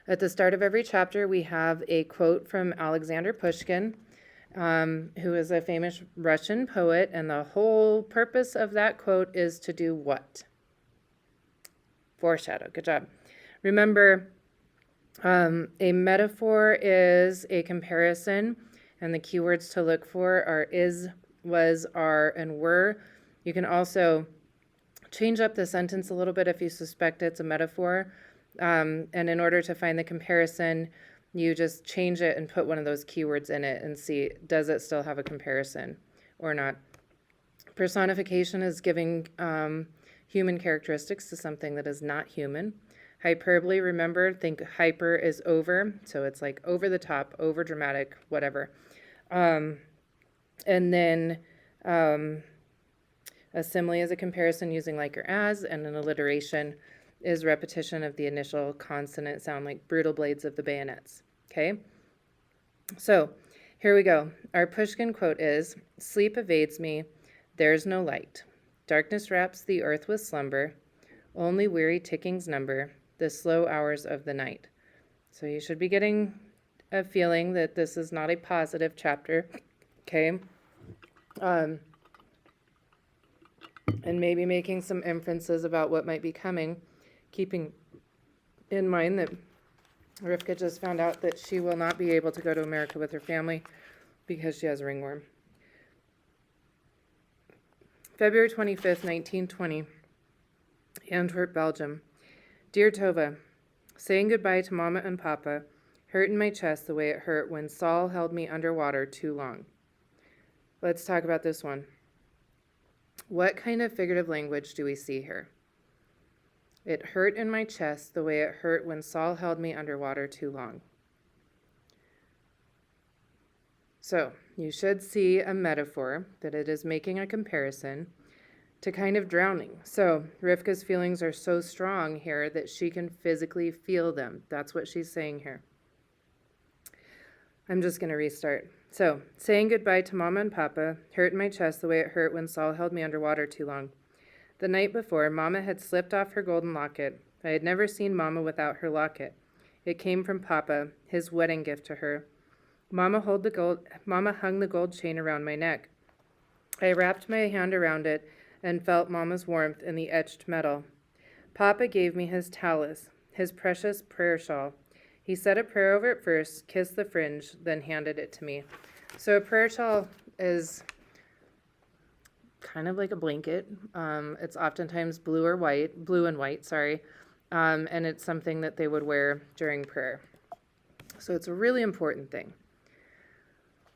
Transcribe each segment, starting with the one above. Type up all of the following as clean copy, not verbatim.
At the start of every chapter, we have a quote from Alexander Pushkin, who is a famous Russian poet, and the whole purpose of that quote is to do what? Foreshadow. Good job. Remember, a metaphor is a comparison, and the keywords to look for are is, was, are, and were. You can also change up the sentence a little bit if you suspect it's a metaphor. And in order to find the comparison, you just change it and put one of those keywords in it and see, does it still have a comparison or not? Personification is giving human characteristics to something that is not human. Hyperbole, remember, think hyper is over, so it's like over the top, over dramatic, whatever. And then a simile is a comparison using like or as, and an alliteration is repetition of the initial consonant sound, like brutal blades of the bayonets. Okay? So here we go. Our Pushkin quote is, sleep evades me, there's no light. Darkness wraps the earth with slumber, only weary ticking's number, the slow hours of the night. So you should be getting a feeling that this is not a positive chapter, okay? And maybe making some inferences about what might be coming, keeping in mind that Rifka just found out that she will not be able to go to America with her family because she has a ringworm. February 25th, 1920, Antwerp, Belgium. Dear Tova, saying goodbye to Mama and Papa hurt in my chest the way it hurt when Saul held me underwater too long. Let's talk about this one. What kind of figurative language do we see here? It hurt in my chest the way it hurt when Saul held me underwater too long. So you should see a metaphor that it is making a comparison to kind of drowning. So Rivka's feelings are so strong here that she can physically feel them. That's what she's saying here. I'm just going to restart. So, saying goodbye to Mama and Papa hurt in my chest the way it hurt when Saul held me underwater too long. The night before, Mama had slipped off her golden locket. I had never seen Mama without her locket. It came from Papa, his wedding gift to her. Mama hung the gold chain around my neck. I wrapped my hand around it and felt Mama's warmth in the etched metal. Papa gave me his tallis, his precious prayer shawl. He said a prayer over it first, kissed the fringe, then handed it to me. So a prayer shawl is kind of like a blanket. It's oftentimes blue and white, and it's something that they would wear during prayer. So it's a really important thing.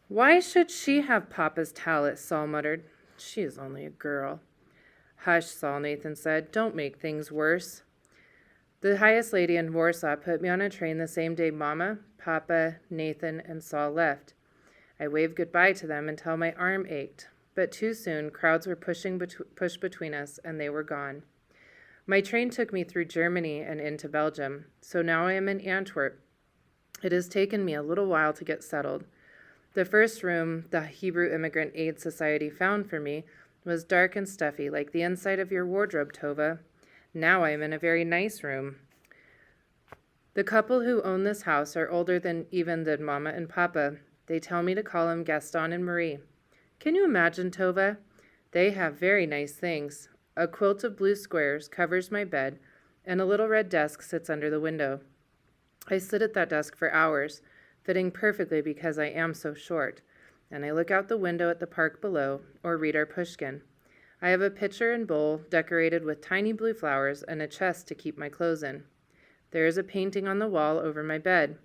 Why should she have Papa's tallis? Saul muttered. She is only a girl. Hush, Saul, Nathan said. Don't make things worse. The highest lady in Warsaw put me on a train the same day Mama, Papa, Nathan, and Saul left. I waved goodbye to them until my arm ached, but too soon crowds were pushed between us, and they were gone. My train took me through Germany and into Belgium, so now I am in Antwerp. It has taken me a little while to get settled. The first room the Hebrew Immigrant Aid Society found for me was dark and stuffy, like the inside of your wardrobe, Tova. Now I am in a very nice room. The couple who own this house are older than Mama and Papa. They tell me to call them Gaston and Marie. Can you imagine, Tova? They have very nice things. A quilt of blue squares covers my bed, and a little red desk sits under the window. I sit at that desk for hours, fitting perfectly because I am so short, and I look out the window at the park below or read our Pushkin. I have a pitcher and bowl decorated with tiny blue flowers and a chest to keep my clothes in. There is a painting on the wall over my bed.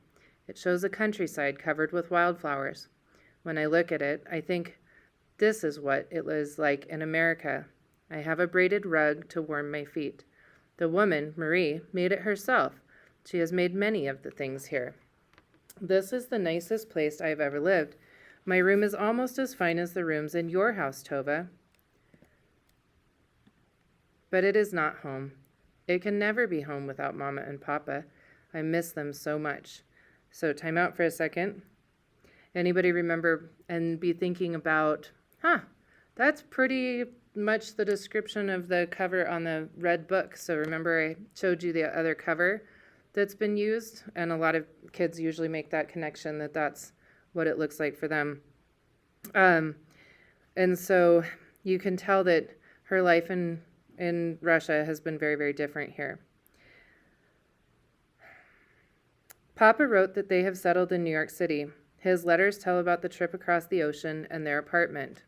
It shows a countryside covered with wildflowers. When I look at it, I think this is what it was like in America. I have a braided rug to warm my feet. The woman, Marie, made it herself. She has made many of the things here. This is the nicest place I have ever lived. My room is almost as fine as the rooms in your house, Tova. But it is not home. It can never be home without Mama and Papa. I miss them so much. So time out for a second. Anybody remember and be thinking about, that's pretty much the description of the cover on the red book. So remember I showed you the other cover that's been used, and a lot of kids usually make that connection that that's what it looks like for them. And so you can tell that her life in Russia has been very, very different here. Papa wrote that they have settled in New York City. His letters tell about the trip across the ocean and their apartment.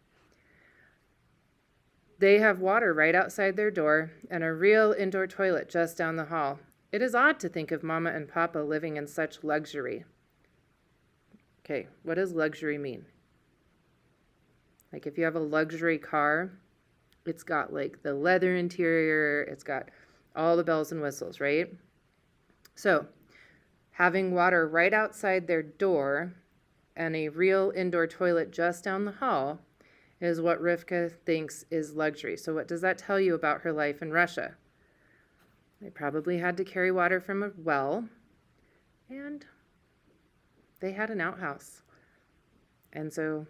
They have water right outside their door and a real indoor toilet just down the hall. It is odd to think of Mama and Papa living in such luxury. Okay, what does luxury mean? Like if you have a luxury car, it's got like the leather interior, it's got all the bells and whistles, right? So having water right outside their door and a real indoor toilet just down the hall is what Rifka thinks is luxury. So what does that tell you about her life in Russia? They probably had to carry water from a well, and they had an outhouse. And so,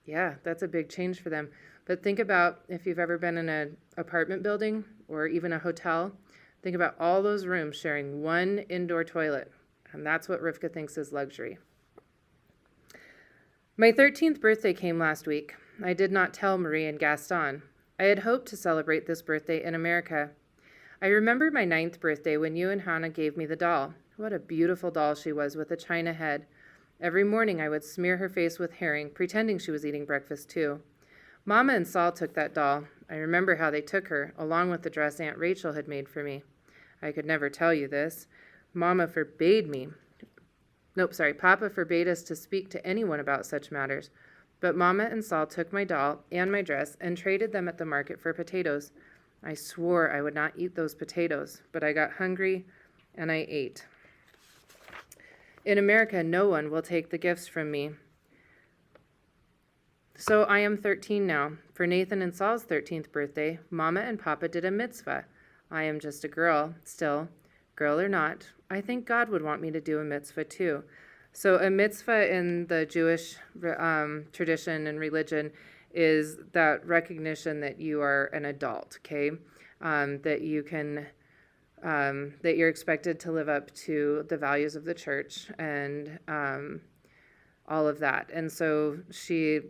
yeah, that's a big change for them. But think about if you've ever been in an apartment building or even a hotel, think about all those rooms sharing one indoor toilet. And that's what Rifka thinks is luxury. My 13th birthday came last week. I did not tell Marie and Gaston. I had hoped to celebrate this birthday in America. I remember my 9th birthday when you and Hannah gave me the doll. What a beautiful doll she was with a china head. Every morning I would smear her face with herring, pretending she was eating breakfast too. Mama and Saul took that doll. I remember how they took her, along with the dress Aunt Rachel had made for me. I could never tell you this. Papa forbade us to speak to anyone about such matters. But Mama and Saul took my doll and my dress and traded them at the market for potatoes. I swore I would not eat those potatoes, but I got hungry and I ate. In America, no one will take the gifts from me. So I am 13 now. For Nathan and Saul's 13th birthday, Mama and Papa did a mitzvah. I am just a girl, still. Girl or not, I think God would want me to do a mitzvah too. So a mitzvah in the Jewish tradition and religion is that recognition that you are an adult, okay? That you can, that you're expected to live up to the values of the church and all of that. And so she,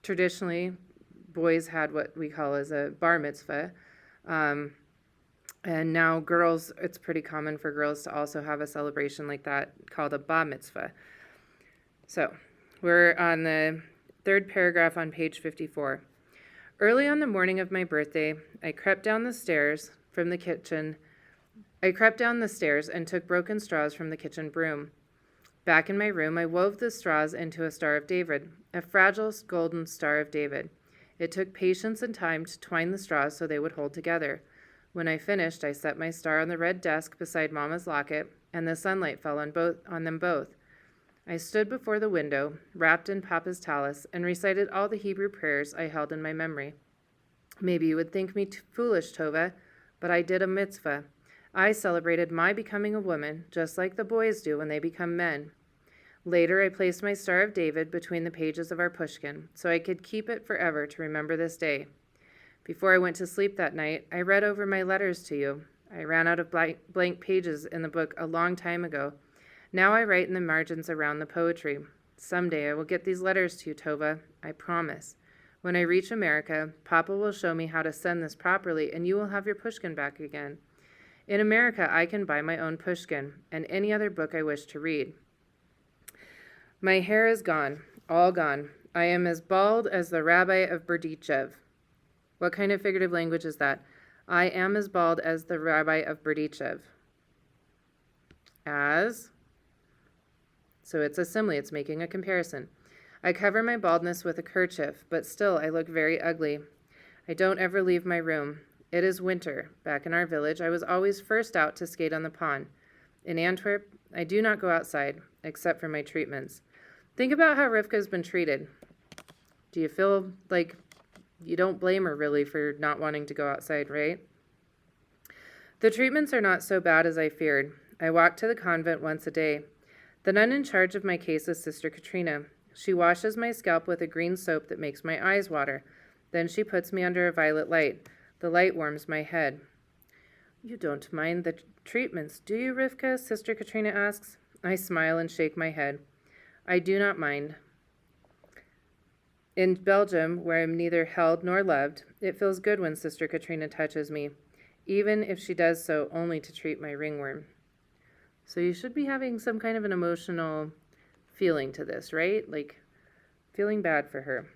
traditionally, boys had what we call as a bar mitzvah. And now girls, it's pretty common for girls to also have a celebration like that called a bar mitzvah. So we're on the third paragraph on page 54. Early on the morning of my birthday, I crept down the stairs and took broken straws from the kitchen broom. Back in my room, I wove the straws into a Star of David, a fragile golden Star of David. It took patience and time to twine the straws so they would hold together. When I finished, I set my star on the red desk beside Mama's locket, and the sunlight fell on them both. I stood before the window, wrapped in Papa's tallis, and recited all the Hebrew prayers I held in my memory. Maybe you would think me foolish, Tova, but I did a mitzvah. I celebrated my becoming a woman, just like the boys do when they become men. Later, I placed my Star of David between the pages of our Pushkin, so I could keep it forever to remember this day. Before I went to sleep that night, I read over my letters to you. I ran out of blank pages in the book a long time ago. Now I write in the margins around the poetry. Someday I will get these letters to you, Tova. I promise. When I reach America, Papa will show me how to send this properly, and you will have your Pushkin back again. In America, I can buy my own Pushkin and any other book I wish to read. My hair is gone, all gone. I am as bald as the rabbi of Berdichev. What kind of figurative language is that? I am as bald as the rabbi of Berdichev. So it's a simile, it's making a comparison. I cover my baldness with a kerchief, but still I look very ugly. I don't ever leave my room. It is winter. Back in our village, I was always first out to skate on the pond. In Antwerp, I do not go outside, except for my treatments. Think about how Rifka has been treated. Do you feel like you don't blame her really for not wanting to go outside, right? The treatments are not so bad as I feared. I walk to the convent once a day. The nun in charge of my case is Sister Katrina. She washes my scalp with a green soap that makes my eyes water. Then she puts me under a violet light. The light warms my head. You don't mind the treatments, do you, Rifka? Sister Katrina asks. I smile and shake my head. I do not mind. In Belgium, where I'm neither held nor loved, it feels good when Sister Katrina touches me, even if she does so only to treat my ringworm. So you should be having some kind of an emotional feeling to this, right? Like feeling bad for her.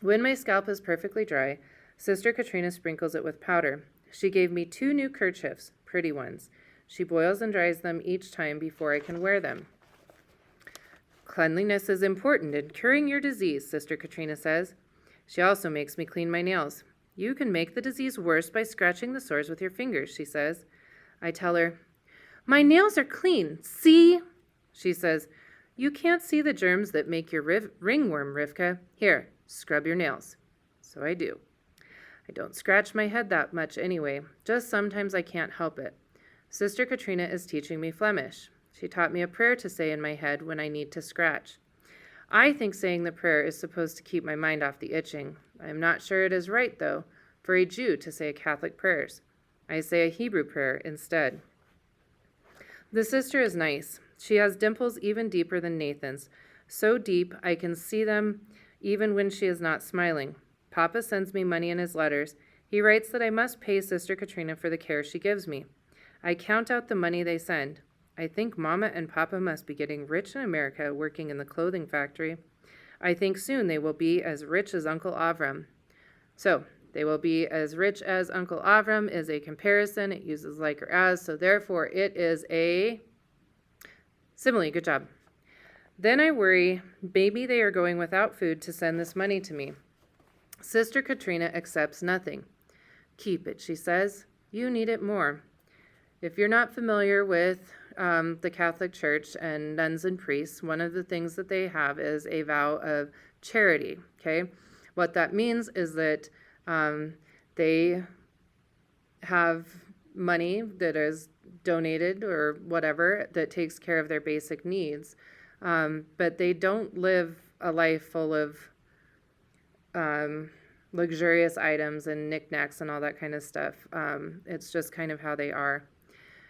When my scalp is perfectly dry, Sister Katrina sprinkles it with powder. She gave me 2 new kerchiefs, pretty ones. She boils and dries them each time before I can wear them. Cleanliness is important in curing your disease, Sister Katrina says. She also makes me clean my nails. You can make the disease worse by scratching the sores with your fingers, she says. I tell her, my nails are clean, see? She says, you can't see the germs that make your ringworm, Rifka. Here, scrub your nails. So I do. I don't scratch my head that much anyway, just sometimes I can't help it. Sister Katrina is teaching me Flemish. She taught me a prayer to say in my head when I need to scratch. I think saying the prayer is supposed to keep my mind off the itching. I am not sure it is right, though, for a Jew to say Catholic prayers. I say a Hebrew prayer instead. The sister is nice. She has dimples even deeper than Nathan's, so deep I can see them even when she is not smiling. Papa sends me money in his letters. He writes that I must pay Sister Katrina for the care she gives me. I count out the money they send. I think Mama and Papa must be getting rich in America working in the clothing factory. I think soon they will be as rich as Uncle Avram. So, they will be as rich as Uncle Avram is a comparison. It uses like or as, so therefore it is a simile. Good job. Then I worry, maybe they are going without food to send this money to me. Sister Katrina accepts nothing. Keep it, she says. You need it more. If you're not familiar with the Catholic Church and nuns and priests, one of the things that they have is a vow of charity, okay? What that means is that they have money that is donated or whatever that takes care of their basic needs, but they don't live a life full of luxurious items and knickknacks and all that kind of stuff. It's just kind of how they are.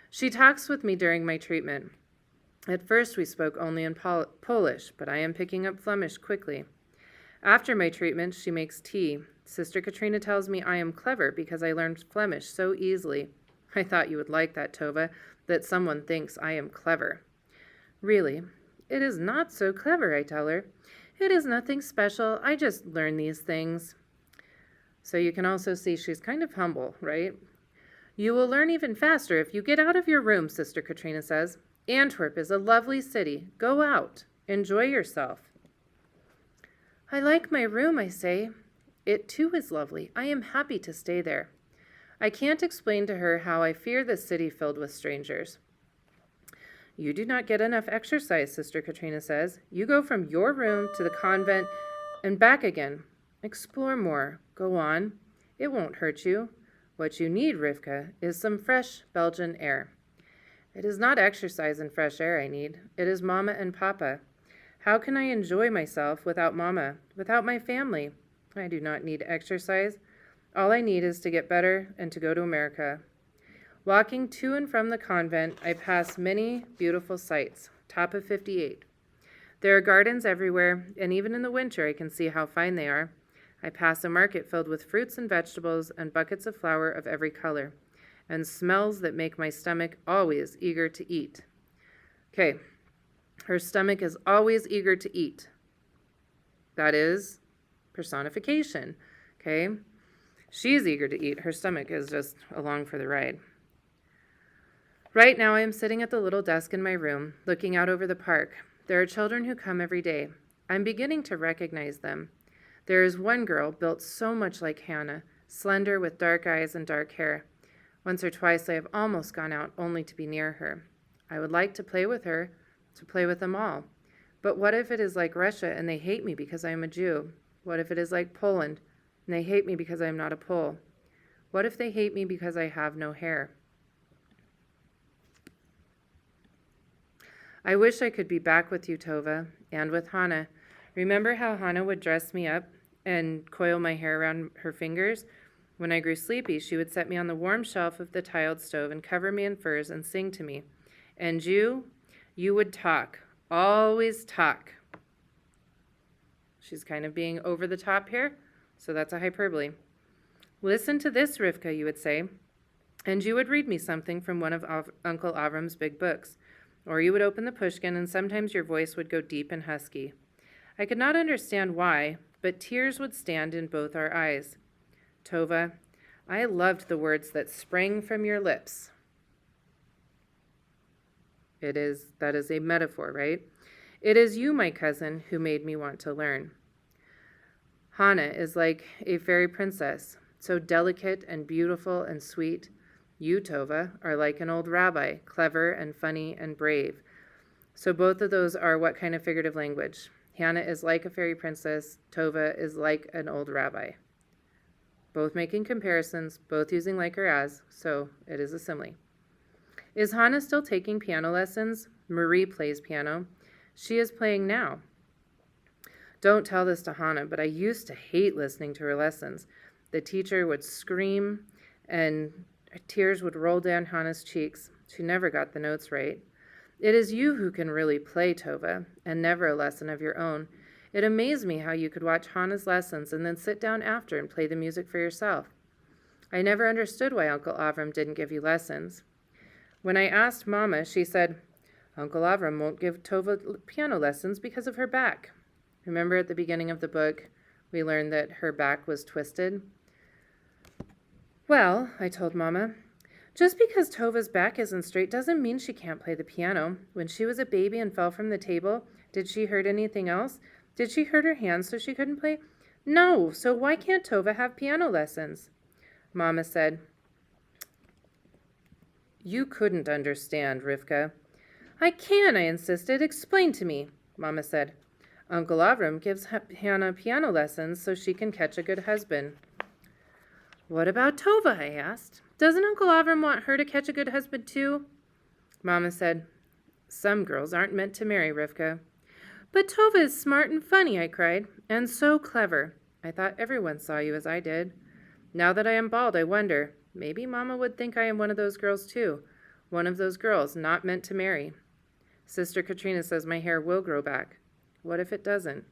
She talks with me during my treatment. At first we spoke only in Polish, but I am picking up Flemish quickly. After my treatment, she makes tea. Sister Katrina tells me I am clever because I learned Flemish so easily. I thought you would like that, Tova, that someone thinks I am clever. Really, it is not so clever, I tell her. It is nothing special. I just learn these things. So you can also see she's kind of humble, right? You will learn even faster if you get out of your room, Sister Katrina says. Antwerp is a lovely city. Go out. Enjoy yourself. I like my room, I say. It too is lovely. I am happy to stay there. I can't explain to her how I fear this city filled with strangers. You do not get enough exercise, Sister Katrina says. You go from your room to the convent and back again. Explore more. Go on. It won't hurt you. What you need, Rifka, is some fresh Belgian air. It is not exercise and fresh air I need. It is Mama and Papa. How can I enjoy myself without Mama, without my family? I do not need exercise. All I need is to get better and to go to America. Walking to and from the convent, I pass many beautiful sights. Top of 58. There are gardens everywhere, and even in the winter I can see how fine they are. I pass a market filled with fruits and vegetables and buckets of flour of every color, and smells that make my stomach always eager to eat. Okay, her stomach is always eager to eat. That is personification, okay? She's eager to eat. Her stomach is just along for the ride. Right now I am sitting at the little desk in my room, looking out over the park. There are children who come every day. I'm beginning to recognize them. There is one girl built so much like Hannah, slender with dark eyes and dark hair. Once or twice I have almost gone out only to be near her. I would like to play with her, to play with them all. But what if it is like Russia and they hate me because I am a Jew? What if it is like Poland and they hate me because I am not a Pole? What if they hate me because I have no hair? I wish I could be back with you, Tova, and with Hannah. Remember how Hannah would dress me up and coil my hair around her fingers? When I grew sleepy, she would set me on the warm shelf of the tiled stove and cover me in furs and sing to me. And you would talk, always talk. She's kind of being over the top here, so that's a hyperbole. Listen to this, Rifka, you would say. And you would read me something from one of Uncle Avram's big books. Or you would open the pushkin, and sometimes your voice would go deep and husky. I could not understand why, but tears would stand in both our eyes. Tova, I loved the words that sprang from your lips. That is a metaphor, right? It is you, my cousin, who made me want to learn. Hannah is like a fairy princess, so delicate and beautiful and sweet. You, Tova, are like an old rabbi, clever and funny and brave. So both of those are what kind of figurative language? Hannah is like a fairy princess. Tova is like an old rabbi. Both making comparisons, both using like or as, so it is a simile. Is Hannah still taking piano lessons? Marie plays piano. She is playing now. Don't tell this to Hannah, but I used to hate listening to her lessons. The teacher would scream, and tears would roll down Hannah's cheeks. She never got the notes right. It is you who can really play, Tova, and never a lesson of your own. It amazed me how you could watch Hannah's lessons and then sit down after and play the music for yourself. I never understood why Uncle Avram didn't give you lessons. When I asked Mama, she said, Uncle Avram won't give Tova piano lessons because of her back. Remember at the beginning of the book, we learned that her back was twisted? Well, I told Mama, just because Tova's back isn't straight doesn't mean she can't play the piano. When she was a baby and fell from the table, did she hurt anything else? Did she hurt her hands so she couldn't play? No, so why can't Tova have piano lessons? Mama said, You couldn't understand, Rifka. I can, I insisted. Explain to me, Mama said. Uncle Avram gives Hannah piano lessons so she can catch a good husband. What about Tova, I asked. Doesn't Uncle Avram want her to catch a good husband too? Mama said, Some girls aren't meant to marry, Rifka. But Tova is smart and funny, I cried, and so clever. I thought everyone saw you as I did. Now that I am bald, I wonder, maybe Mama would think I am one of those girls too. One of those girls not meant to marry. Sister Katrina says my hair will grow back. What if it doesn't?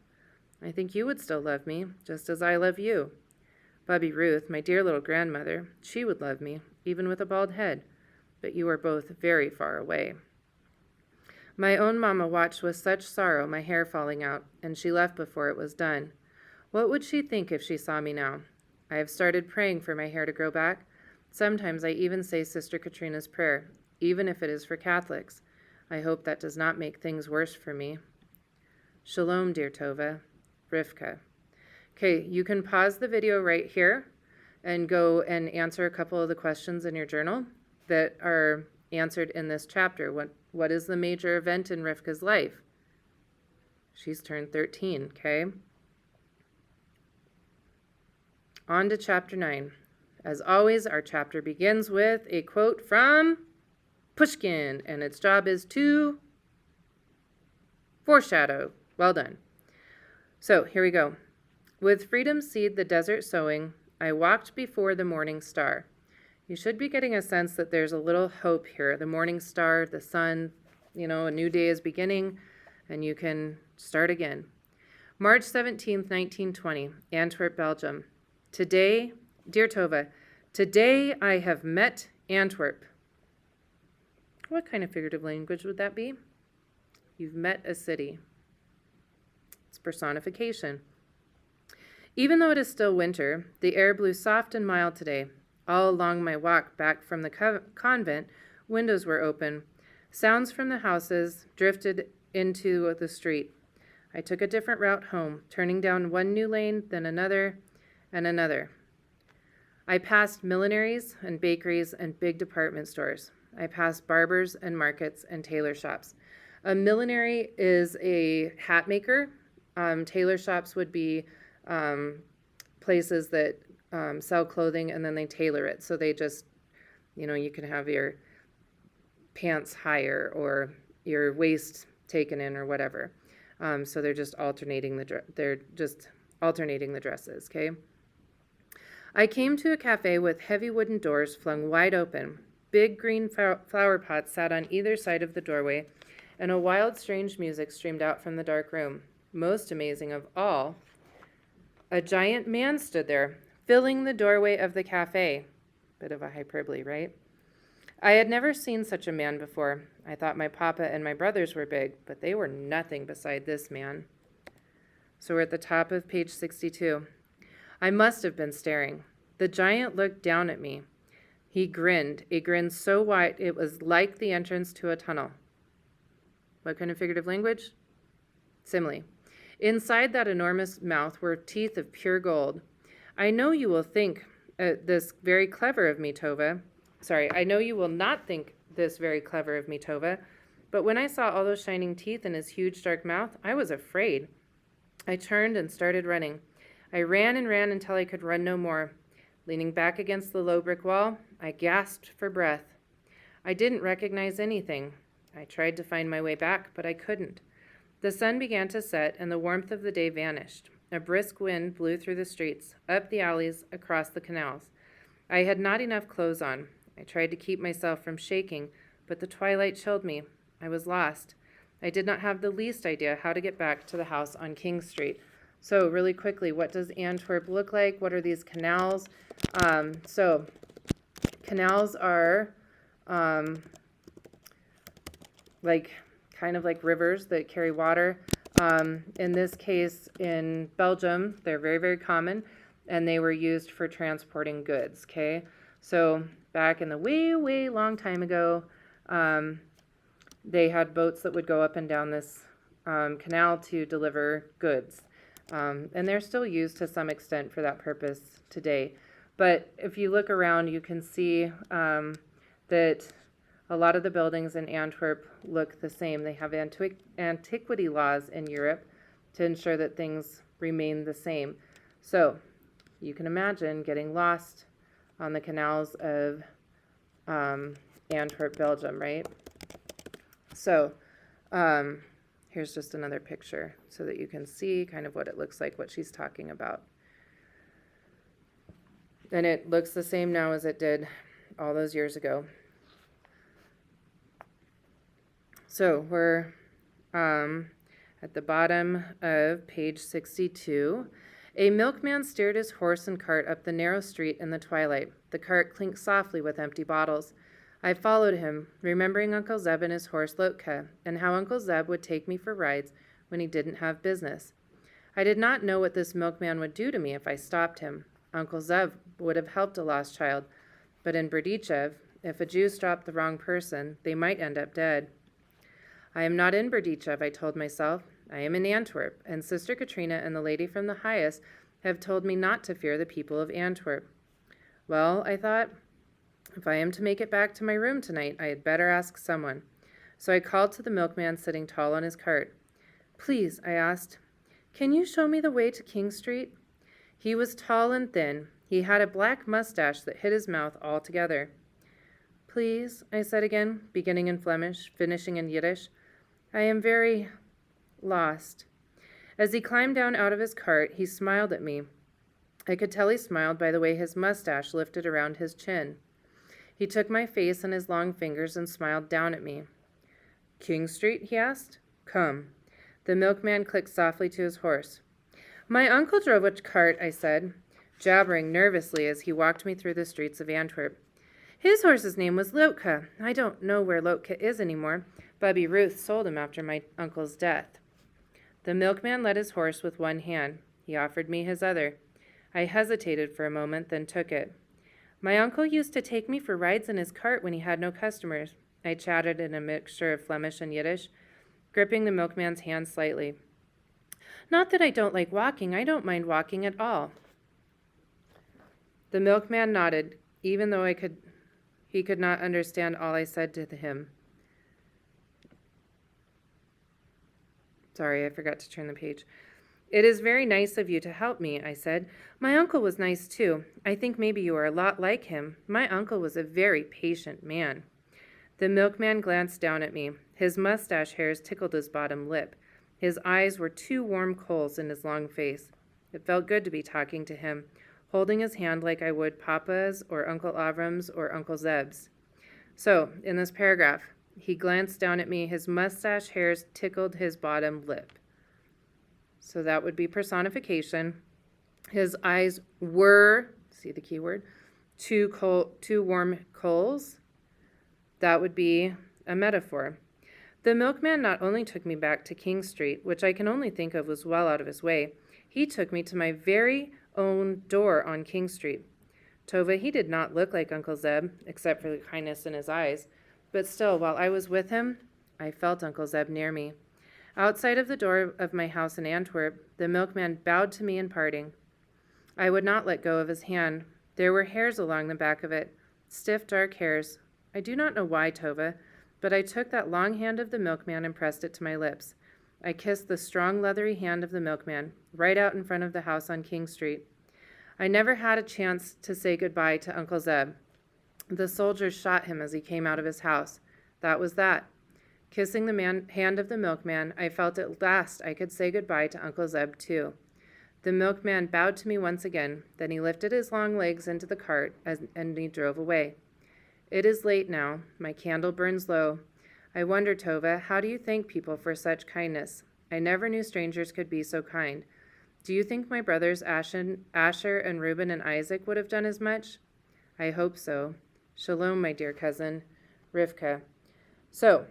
I think you would still love me, just as I love you. Bubby Ruth, my dear little grandmother, she would love me, even with a bald head. But you are both very far away. My own Mama watched with such sorrow my hair falling out, and she left before it was done. What would she think if she saw me now? I have started praying for my hair to grow back. Sometimes I even say Sister Katrina's prayer, even if it is for Catholics. I hope that does not make things worse for me. Shalom, dear Tova. Rifka. Okay, you can pause the video right here and go and answer a couple of the questions in your journal that are answered in this chapter. What is the major event in Rifka's life? She's turned 13, okay? On to chapter 9. As always, our chapter begins with a quote from Pushkin, and its job is to foreshadow. Well done. So, here we go. With freedom's seed the desert sowing, I walked before the morning star. You should be getting a sense that there's a little hope here. The morning star, the sun, a new day is beginning, and you can start again. March 17th, 1920, Antwerp, Belgium. Today, dear Tova, today I have met Antwerp. What kind of figurative language would that be? You've met a city. It's personification. Even though it is still winter, the air blew soft and mild today. All along my walk back from the convent, windows were open. Sounds from the houses drifted into the street. I took a different route home, turning down one new lane, then another, and another. I passed millineries and bakeries and big department stores. I passed barbers and markets and tailor shops. A millinery is a hat maker. Tailor shops would be places that sell clothing and then they tailor it. So they just, you can have your pants higher or your waist taken in or whatever. So they're just alternating the dresses, okay? I came to a cafe with heavy wooden doors flung wide open. Big green flower pots sat on either side of the doorway, and a wild, strange music streamed out from the dark room. Most amazing of all, a giant man stood there, filling the doorway of the cafe. Bit of a hyperbole, right? I had never seen such a man before. I thought my papa and my brothers were big, but they were nothing beside this man. So we're at the top of page 62. I must have been staring. The giant looked down at me. He grinned, a grin so wide it was like the entrance to a tunnel. What kind of figurative language? Simile. Inside that enormous mouth were teeth of pure gold. I know you will think this very clever of me, Tova. I know you will not think this very clever of me, Tova, but when I saw all those shining teeth in his huge dark mouth, I was afraid. I turned and started running. I ran and ran until I could run no more. Leaning back against the low brick wall, I gasped for breath. I didn't recognize anything. I tried to find my way back, but I couldn't. The sun began to set, and the warmth of the day vanished. A brisk wind blew through the streets, up the alleys, across the canals. I had not enough clothes on. I tried to keep myself from shaking, but the twilight chilled me. I was lost. I did not have the least idea how to get back to the house on King Street. So really quickly, what does Antwerp look like? What are these canals? So canals are kind of like rivers that carry water. In this case, in Belgium, they're very, very common, and they were used for transporting goods, okay? So back in the way, way long time ago, they had boats that would go up and down this canal to deliver goods. And they're still used to some extent for that purpose today. But if you look around, you can see that a lot of the buildings in Antwerp look the same. They have antiquity laws in Europe to ensure that things remain the same. So you can imagine getting lost on the canals of Antwerp, Belgium, right? So here's just another picture so that you can see kind of what it looks like, what she's talking about. And it looks the same now as it did all those years ago. So we're at the bottom of page 62. A milkman steered his horse and cart up the narrow street in the twilight. The cart clinked softly with empty bottles. I followed him, remembering Uncle Zeb and his horse Lotka, and how Uncle Zeb would take me for rides when he didn't have business. I did not know what this milkman would do to me if I stopped him. Uncle Zeb would have helped a lost child, but in Berdichev, if a Jew stopped the wrong person, they might end up dead. I am not in Berdichev, I told myself. I am in Antwerp, and Sister Katrina and the lady from the highest have told me not to fear the people of Antwerp. Well, I thought, if I am to make it back to my room tonight, I had better ask someone. So I called to the milkman sitting tall on his cart. Please, I asked, can you show me the way to King Street? He was tall and thin. He had a black mustache that hid his mouth altogether. Please, I said again, beginning in Flemish, finishing in Yiddish. I am very lost. As he climbed down out of his cart, he smiled at me. I could tell he smiled by the way his mustache lifted around his chin. He took my face in his long fingers and smiled down at me. King Street, he asked. Come. The milkman clicked softly to his horse. My uncle drove a cart, I said, jabbering nervously as he walked me through the streets of Antwerp. His horse's name was Lotka. I don't know where Lotka is anymore. Bubby Ruth sold him after my uncle's death. The milkman led his horse with one hand. He offered me his other. I hesitated for a moment, then took it. My uncle used to take me for rides in his cart when he had no customers. I chatted in a mixture of Flemish and Yiddish, gripping the milkman's hand slightly. Not that I don't like walking. I don't mind walking at all. The milkman nodded, even though he could not understand all I said to him. Sorry, I forgot to turn the page. It is very nice of you to help me, I said. My uncle was nice too. I think maybe you are a lot like him. My uncle was a very patient man. The milkman glanced down at me. His mustache hairs tickled his bottom lip. His eyes were two warm coals in his long face. It felt good to be talking to him, holding his hand like I would Papa's or Uncle Avram's or Uncle Zeb's. So, in this paragraph, he glanced down at me. His mustache hairs tickled his bottom lip. So that would be personification. His eyes were, see the key word, two warm coals. That would be a metaphor. The milkman not only took me back to King Street, which I can only think of was well out of his way, he took me to my very own door on King Street. Tova, he did not look like Uncle Zeb, except for the kindness in his eyes, but still, while I was with him, I felt Uncle Zeb near me. Outside of the door of my house in Antwerp, the milkman bowed to me in parting. I would not let go of his hand. There were hairs along the back of it, stiff, dark hairs. I do not know why, Tova, but I took that long hand of the milkman and pressed it to my lips. I kissed the strong, leathery hand of the milkman, right out in front of the house on King Street. I never had a chance to say goodbye to Uncle Zeb. The soldiers shot him as he came out of his house. That was that. Kissing the hand of the milkman, I felt at last I could say goodbye to Uncle Zeb, too. The milkman bowed to me once again. Then he lifted his long legs into the cart and he drove away. It is late now. My candle burns low. I wonder, Tova, how do you thank people for such kindness? I never knew strangers could be so kind. Do you think my brothers Asher and Reuben and Isaac would have done as much? I hope so. Shalom, my dear cousin, Rifka. So,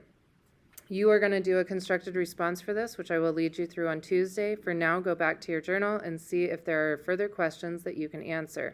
you are going to do a constructed response for this, which I will lead you through on Tuesday. For now, go back to your journal and see if there are further questions that you can answer.